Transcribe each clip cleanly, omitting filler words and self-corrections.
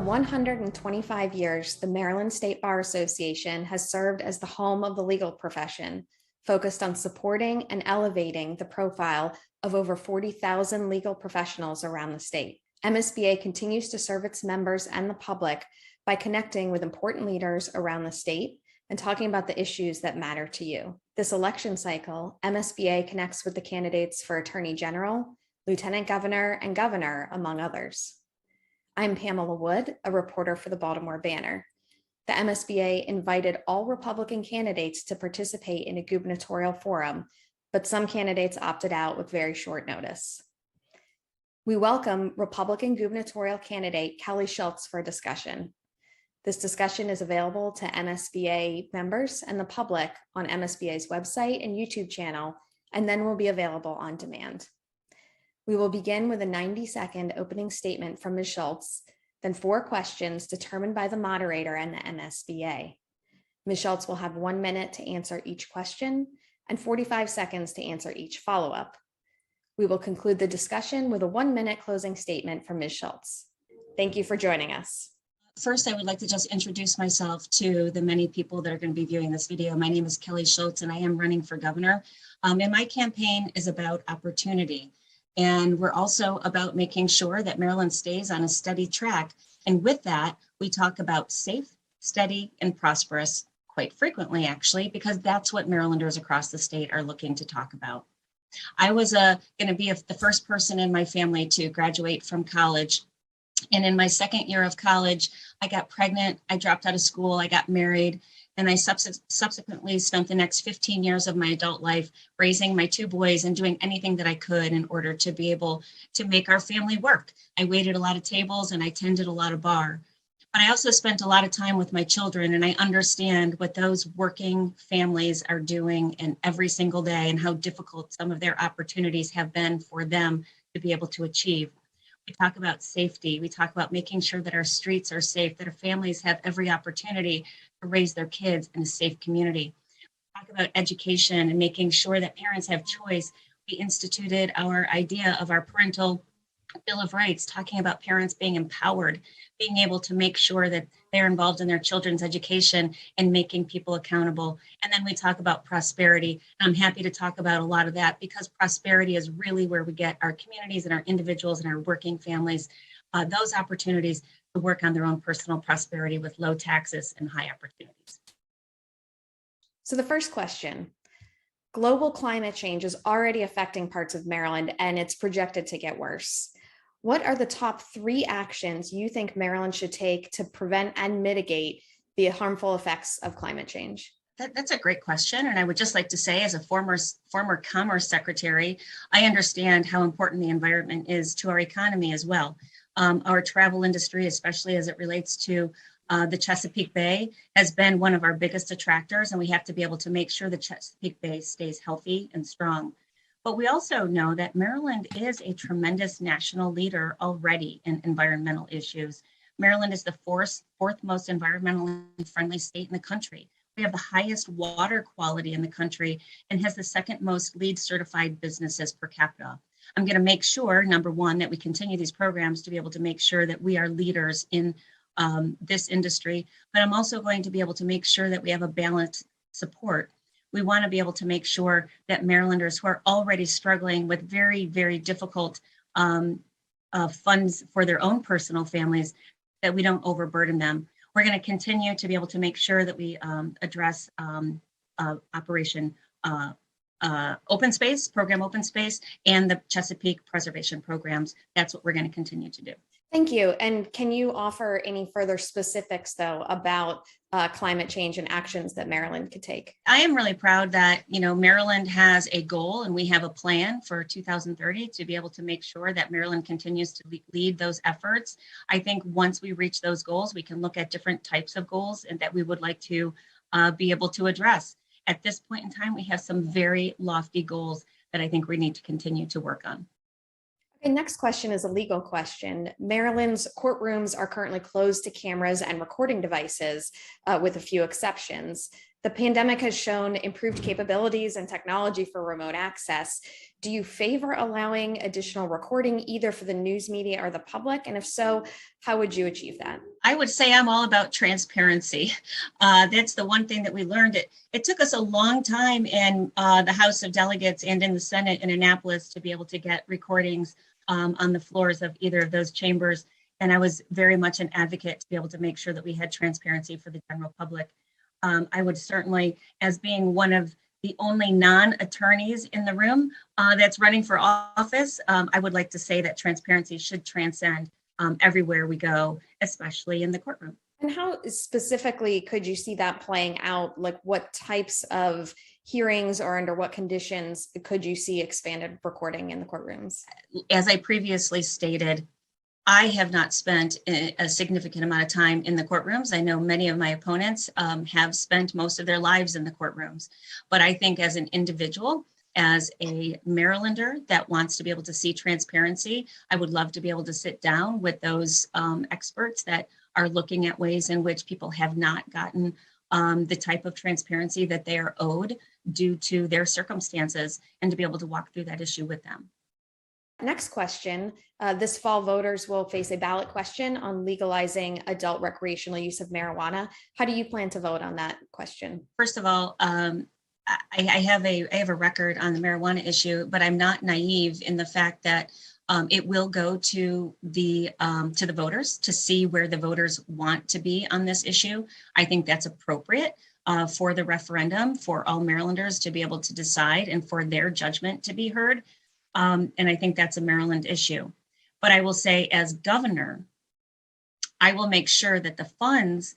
125 years, the Maryland State Bar Association has served as the home of the legal profession, focused on supporting and elevating the profile of over 40,000 legal professionals around the state. MSBA continues to serve its members and the public by connecting with important leaders around the state and talking about the issues that matter to you. This election cycle, MSBA connects with the candidates for Attorney General, Lieutenant Governor, and Governor, among others. I'm Pamela Wood, a reporter for the Baltimore Banner. The MSBA invited all Republican candidates to participate in a gubernatorial forum, but some candidates opted out with very short notice. We welcome Republican gubernatorial candidate Kelly Schultz for a discussion. This discussion is available to MSBA members and the public on MSBA's website and YouTube channel, and then will be available on demand. We will begin with a 90-second opening statement from Ms. Schultz, then 4 questions determined by the moderator and the MSBA. Ms. Schultz will have 1 minute to answer each question and 45 seconds to answer each follow-up. We will conclude the discussion with a 1-minute closing statement from Ms. Schultz. Thank you for joining us. First, I would like to just introduce myself to the many people that are going to be viewing this video. My name is Kelly Schultz, and I am running for governor. And my campaign is about opportunity. And we're also about making sure that Maryland stays on a steady track. And with that, we talk about safe, steady, and prosperous quite frequently, actually, because that's what Marylanders across the state are looking to talk about. I was going to be the first person in my family to graduate from college. And in my second year of college, I got pregnant, I dropped out of school, I got married, and I subsequently spent the next 15 years of my adult life raising my 2 boys and doing anything that I could in order to be able to make our family work. I waited a lot of tables and I tended a lot of bar. But I also spent a lot of time with my children, and I understand what those working families are doing and every single day and how difficult some of their opportunities have been for them to be able to achieve. We talk about safety. We talk about making sure that our streets are safe, that our families have every opportunity to raise their kids in a safe community. We talk about education and making sure that parents have choice. We instituted our idea of our parental Bill of Rights, talking about parents being empowered, being able to make sure that they're involved in their children's education and making people accountable. And then we talk about prosperity. And I'm happy to talk about a lot of that because prosperity is really where we get our communities and our individuals and our working families those opportunities to work on their own personal prosperity with low taxes and high opportunities. So the first question, global climate change is already affecting parts of Maryland and it's projected to get worse. What are the top 3 actions you think Maryland should take to prevent and mitigate the harmful effects of climate change? That's a great question. And I would just like to say, as a former Commerce Secretary, I understand how important the environment is to our economy as well. Our travel industry, especially as it relates to the Chesapeake Bay, has been one of our biggest attractors, and we have to be able to make sure the Chesapeake Bay stays healthy and strong. But we also know that Maryland is a tremendous national leader already in environmental issues. Maryland is the fourth most environmentally friendly state in the country. We have the highest water quality in the country and has the 2nd most LEED certified businesses per capita. I'm going to make sure, number 1, that we continue these programs to be able to make sure that we are leaders in this industry, but I'm also going to be able to make sure that we have a balanced support. We want to be able to make sure that Marylanders who are already struggling with very, very difficult funds for their own personal families, that we don't overburden them. We're going to continue to be able to make sure that we address Operation Open Space, Program Open Space, and the Chesapeake Preservation Programs. That's what we're going to continue to do. Thank you. And can you offer any further specifics, though, about climate change and actions that Maryland could take? I am really proud that, Maryland has a goal and we have a plan for 2030 to be able to make sure that Maryland continues to lead those efforts. I think once we reach those goals, we can look at different types of goals and that we would like to be able to address. At this point in time, we have some very lofty goals that I think we need to continue to work on. Okay, next question is a legal question. Maryland's courtrooms are currently closed to cameras and recording devices, with a few exceptions. The pandemic has shown improved capabilities and technology for remote access. Do you favor allowing additional recording either for the news media or the public? And if so, how would you achieve that? I would say I'm all about transparency. That's the one thing that we learned. It took us a long time in the House of Delegates and in the Senate in Annapolis to be able to get recordings on the floors of either of those chambers. And I was very much an advocate to be able to make sure that we had transparency for the general public. I would certainly, as being one of the only non-attorneys in the room that's running for office, I would like to say that transparency should transcend everywhere we go, especially in the courtroom. And how specifically could you see that playing out? Like what types of hearings or under what conditions could you see expanded recording in the courtrooms? As I previously stated, I have not spent a significant amount of time in the courtrooms. I know many of my opponents have spent most of their lives in the courtrooms, but I think as an individual, as a Marylander that wants to be able to see transparency, I would love to be able to sit down with those experts that are looking at ways in which people have not gotten the type of transparency that they are owed due to their circumstances, and to be able to walk through that issue with them. Next question. This fall, voters will face a ballot question on legalizing adult recreational use of marijuana. How do you plan to vote on that question? First of all, I have a record on the marijuana issue, but I'm not naive in the fact that it will go to the voters to see where the voters want to be on this issue. I think that's appropriate for the referendum, for all Marylanders to be able to decide and for their judgment to be heard. And I think that's a Maryland issue. But I will say, as governor, I will make sure that the funds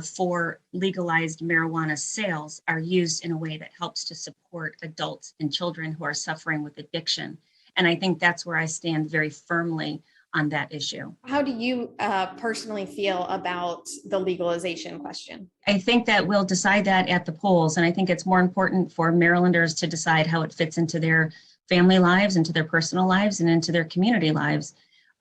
for legalized marijuana sales are used in a way that helps to support adults and children who are suffering with addiction. And I think that's where I stand very firmly on that issue. How do you personally feel about the legalization question? I think that we'll decide that at the polls. And I think it's more important for Marylanders to decide how it fits into their family lives, into their personal lives, and into their community lives.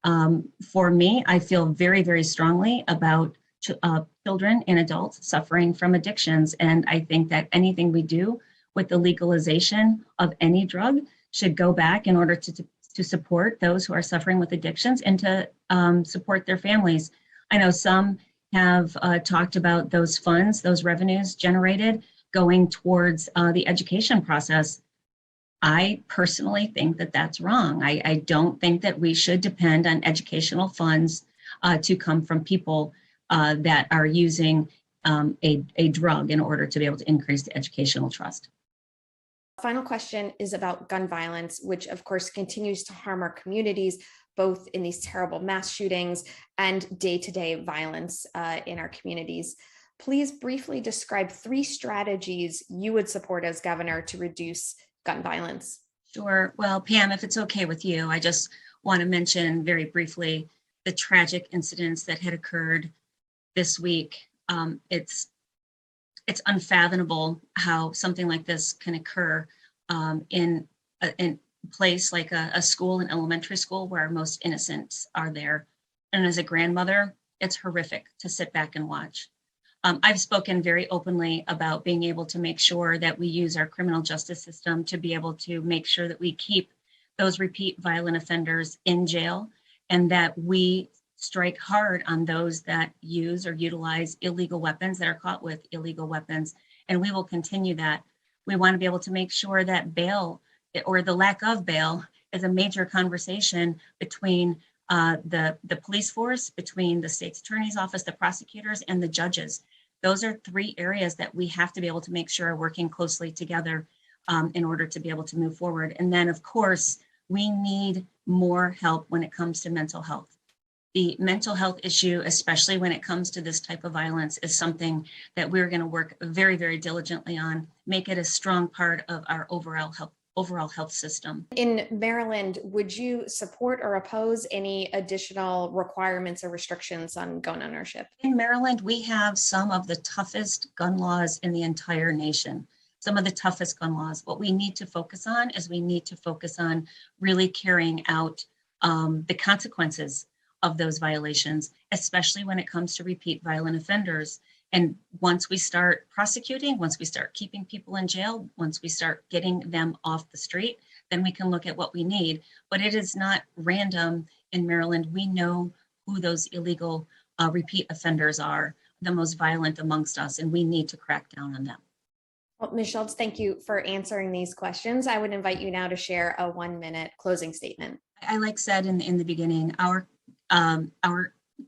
For me, I feel very, very strongly about children and adults suffering from addictions. And I think that anything we do with the legalization of any drug should go back in order to support those who are suffering with addictions and to support their families. I know some have talked about those funds, those revenues generated going towards the education process. I personally think that that's wrong. I don't think that we should depend on educational funds to come from people that are using a drug in order to be able to increase the educational trust. Final question is about gun violence, which of course continues to harm our communities, both in these terrible mass shootings and day-to-day violence in our communities. Please briefly describe 3 strategies you would support as governor to reduce gun violence. Sure. Well, Pam, if it's okay with you, I just want to mention very briefly the tragic incidents that had occurred this week. It's unfathomable how something like this can occur in a place like a school, an elementary school, where most innocents are there. And as a grandmother, it's horrific to sit back and watch. I've spoken very openly about being able to make sure that we use our criminal justice system to be able to make sure that we keep those repeat violent offenders in jail, and that we strike hard on those that use or utilize illegal weapons, that are caught with illegal weapons. And we will continue that. We want to be able to make sure that bail, or the lack of bail, is a major conversation between the police force, between the state's attorney's office, the prosecutors, and the judges. Those are 3 areas that we have to be able to make sure are working closely together in order to be able to move forward. And then, of course, we need more help when it comes to mental health. The mental health issue, especially when it comes to this type of violence, is something that we're going to work very, very diligently on, make it a strong part of our overall health system. In Maryland, would you support or oppose any additional requirements or restrictions on gun ownership? In Maryland, we have some of the toughest gun laws in the entire nation, some of the toughest gun laws. What we need to focus on is we need to focus on really carrying out the consequences of those violations, especially when it comes to repeat violent offenders. And once we start prosecuting, once we start keeping people in jail, once we start getting them off the street, then we can look at what we need. But it is not random in Maryland. We know who those illegal repeat offenders are, the most violent amongst us, and we need to crack down on them. Well, Ms. Schultz, thank you for answering these questions. I would invite you now to share a 1-minute closing statement. I like said in the beginning, our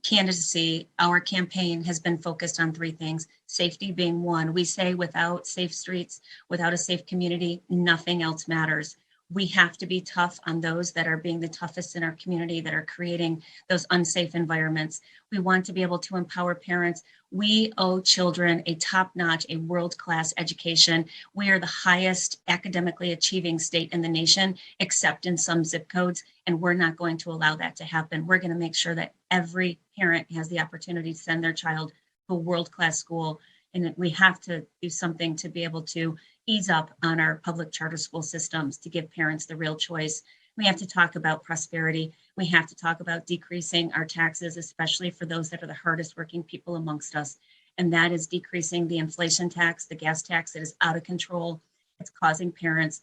candidacy, our campaign has been focused on 3 things, safety being one. We say without safe streets, without a safe community, nothing else matters. We have to be tough on those that are being the toughest in our community, that are creating those unsafe environments. We want to be able to empower parents. We owe children a top-notch, a world-class education. We are the highest academically achieving state in the nation, except in some zip codes, and we're not going to allow that to happen. We're going to make sure that every parent has the opportunity to send their child to a world-class school, and we have to do something to be able to ease up on our public charter school systems to give parents the real choice. We have to talk about prosperity. We have to talk about decreasing our taxes, especially for those that are the hardest working people amongst us. And that is decreasing the inflation tax, the gas tax that is out of control. It's causing parents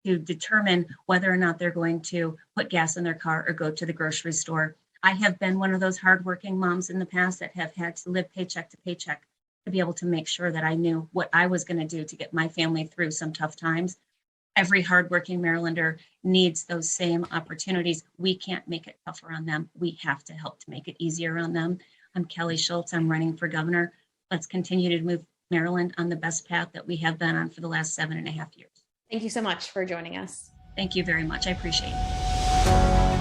to determine whether or not they're going to put gas in their car or go to the grocery store. I have been one of those hardworking moms in the past that have had to live paycheck to paycheck to be able to make sure that I knew what I was going to do to get my family through some tough times. Every hardworking Marylander needs those same opportunities. We can't make it tougher on them. We have to help to make it easier on them. I'm Kelly Schultz. I'm running for governor. Let's continue to move Maryland on the best path that we have been on for the last 7.5 years. Thank you so much for joining us. Thank you very much. I appreciate it.